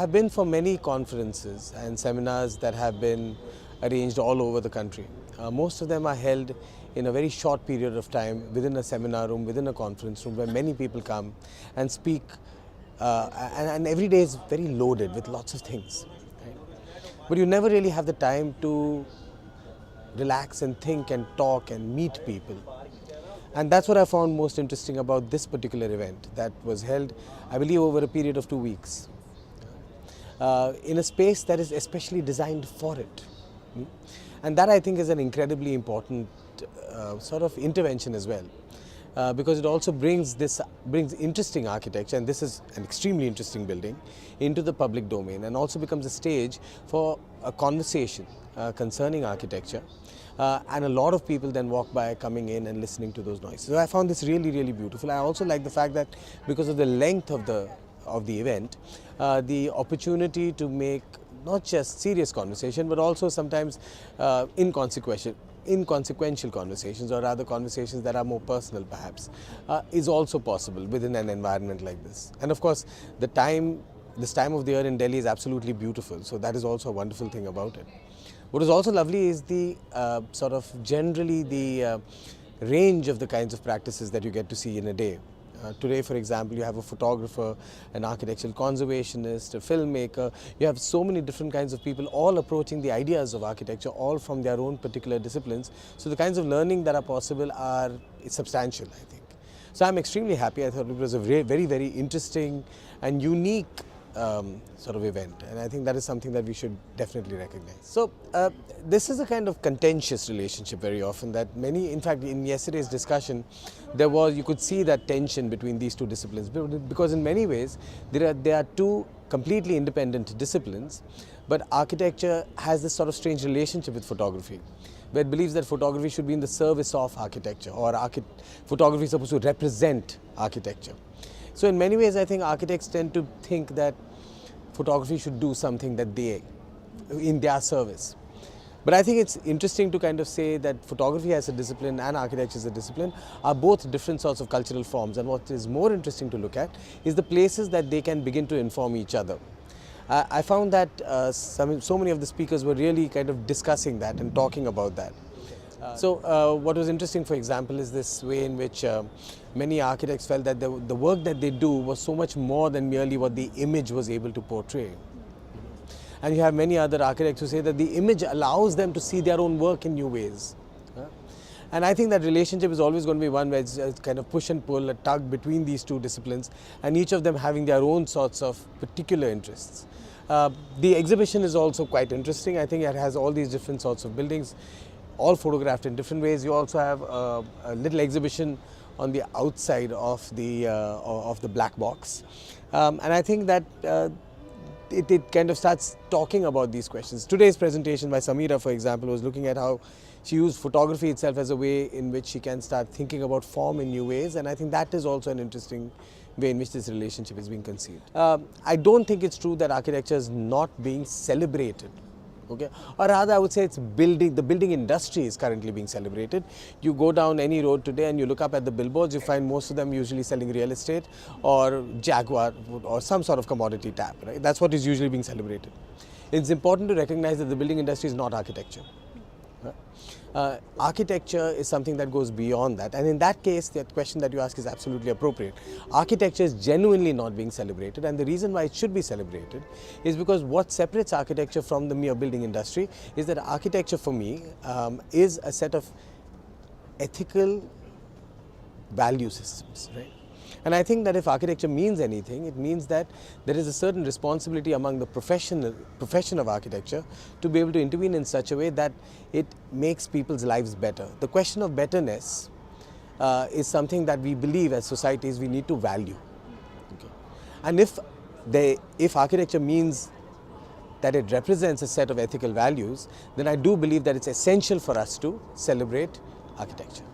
I've been for many conferences and seminars that have been arranged all over the country. Most of them are held in a very short period of time within a seminar room, within a conference room where many people come and speak, and every day is very loaded with lots of things. Right? But you never really have the time to relax and think and talk and meet people. And that's what I found most interesting about this particular event that was held, I believe, over a period of 2 weeks. In a space that is especially designed for it. And that, I think, is an incredibly important sort of intervention as well, because it also brings interesting architecture, and this is an extremely interesting building, into the public domain, and also becomes a stage for a conversation concerning architecture. And a lot of people then walk by, coming in and listening to those noises. So I found this really, really beautiful. I also like the fact that because of the length of the event, the opportunity to make not just serious conversation, but also sometimes inconsequential conversations, or rather conversations that are more personal perhaps, is also possible within an environment like this. And of course, this time of the year in Delhi is absolutely beautiful, so that is also a wonderful thing about it. What is also lovely is the sort of generally the range of the kinds of practices that you get to see in a day. Today, for example, you have a photographer, an architectural conservationist, a filmmaker. You have so many different kinds of people all approaching the ideas of architecture, all from their own particular disciplines. So the kinds of learning that are possible are substantial, I think. So I'm extremely happy. I thought it was a very, very interesting and unique sort of event, and I think that is something that we should definitely recognize. So this is a kind of contentious relationship very often that in fact in yesterday's discussion you could see that tension between these two disciplines, because in many ways there are two completely independent disciplines, but architecture has this sort of strange relationship with photography, where it believes that photography should be in the service of architecture, or photography is supposed to represent architecture. So in many ways, I think architects tend to think that photography should do something that in their service. But I think it's interesting to kind of say that photography as a discipline and architecture as a discipline are both different sorts of cultural forms. And what is more interesting to look at is the places that they can begin to inform each other. I found that so mmany of the speakers were really kind of discussing that and talking about that. So what was interesting, for example, is this way in which many architects felt that the work that they do was so much more than merely what the image was able to portray. And you have many other architects who say that the image allows them to see their own work in new ways. And I think that relationship is always going to be one where it's kind of push and pull, a tug between these two disciplines, and each of them having their own sorts of particular interests. The exhibition is also quite interesting. I think it has all these different sorts of buildings, all photographed in different ways. You also have a little exhibition on the outside of the black box, and I think that it kind of starts talking about these questions. Today's presentation by Samira, for example, was looking at how she used photography itself as a way in which she can start thinking about form in new ways, and I think that is also an interesting way in which this relationship is being conceived. I don't think it's true that architecture is not being celebrated. Okay? Or rather, I would say the building industry is currently being celebrated. You go down any road today and you look up at the billboards, you find most of them usually selling real estate or Jaguar or some sort of commodity tab. Right? That's what is usually being celebrated. It's important to recognize that the building industry is not architecture. Architecture is something that goes beyond that, and in that case that question that you ask is absolutely appropriate. Architecture is genuinely not being celebrated, and the reason why it should be celebrated is because what separates architecture from the mere building industry is that architecture, for me, is a set of ethical value systems, right? And I think that if architecture means anything, it means that there is a certain responsibility among the profession of architecture to be able to intervene in such a way that it makes people's lives better. The question of betterness is something that we believe as societies we need to value. Okay? And if architecture means that it represents a set of ethical values, then I do believe that it's essential for us to celebrate architecture.